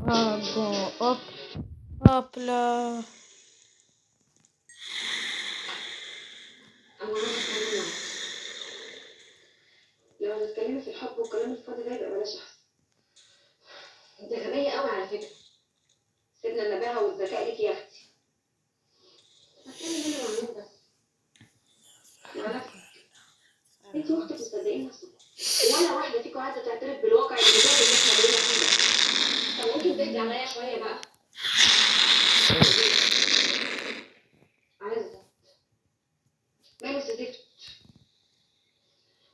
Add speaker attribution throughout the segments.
Speaker 1: Ah bon, hop, hop là.
Speaker 2: لو هنتكلم في الحب والكلام الفاضي ده يبقى بلاش احسن. انت غبية قوي على فكرة. سيبنا النباهة والذكاء ليك يا اختي. بتكلم انا مع مين بس؟ مع نفسك. انت واختك مصدقين نفسكم. ولا واحدة فيكم عايزة تعترف بالواقع اللي بجد اللي احنا بقينا فيه ده. طب ممكن تهدي عليا شوية بقى؟ عايزة. ماله سدفت؟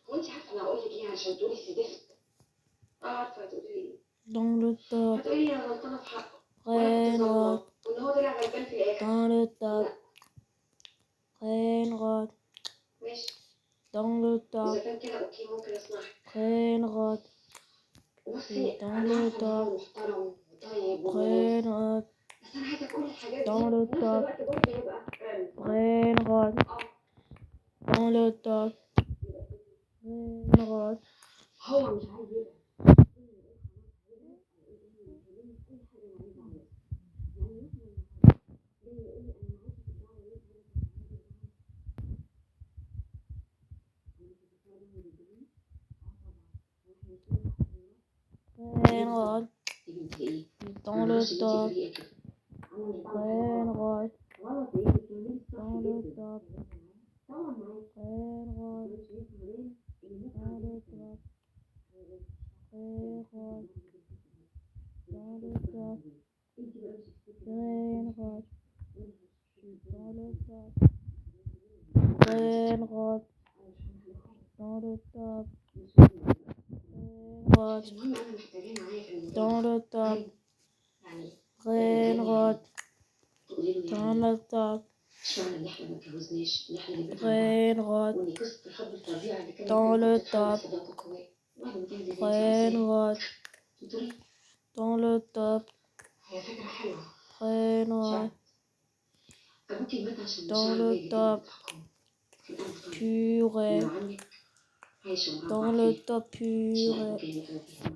Speaker 2: هو انت عارفة انا هقول لك ايه عشان تقولي سدفت؟ عارفة هتقولي ايه؟
Speaker 1: Dans le top,
Speaker 2: هتقولي انا غلطانة في حقه. وانا كنت ظالمة. وان هو طلع غلبان في الاخر.
Speaker 1: dans le top,
Speaker 2: لا.
Speaker 1: Renrod,
Speaker 2: ماشي.
Speaker 1: dans le top,
Speaker 2: إذا كان كده أوكي ممكن أسمعك.
Speaker 1: Renrod,
Speaker 2: بصي
Speaker 1: dans
Speaker 2: أنا
Speaker 1: le
Speaker 2: عارفة إن هو
Speaker 1: top,
Speaker 2: محترم وطيب
Speaker 1: Renrod,
Speaker 2: بس أنا عايزة كل الحاجات دي
Speaker 1: dans le
Speaker 2: في نفس
Speaker 1: top,
Speaker 2: الوقت برضه يبقى
Speaker 1: Renrod, dans le top, Renrod.
Speaker 2: هو مش عايز يبقى.
Speaker 1: Renrod, dans le top, Renrod, dans le top, Renrod, dans le top, Renrod, dans le top, Renrod, dans le top, Renrod, dans le top, Renrod, dans le top, Renrod, dans le top,
Speaker 2: اشمعنى ان احنا ما اتجوزناش ان احنا نبقى
Speaker 1: Renrod,
Speaker 2: وان قصه الحب الفظيعه اللي كانت
Speaker 1: dans le
Speaker 2: بتتحول
Speaker 1: top,
Speaker 2: صداقه قويه بعد ما كان زي
Speaker 1: Renrod,
Speaker 2: بتقولي
Speaker 1: dans le top,
Speaker 2: هي فكره حلوه
Speaker 1: Renrod,
Speaker 2: ابوكي مات عشان
Speaker 1: dans
Speaker 2: المشاعر
Speaker 1: le
Speaker 2: هي اللي
Speaker 1: top,
Speaker 2: كانت بتحكم في القلب طيب
Speaker 1: purée,
Speaker 2: ولو عنك عايشه
Speaker 1: dans
Speaker 2: ومربع
Speaker 1: le
Speaker 2: فيه
Speaker 1: top,
Speaker 2: مش لاقي
Speaker 1: purée,
Speaker 2: مكان يقرب فيها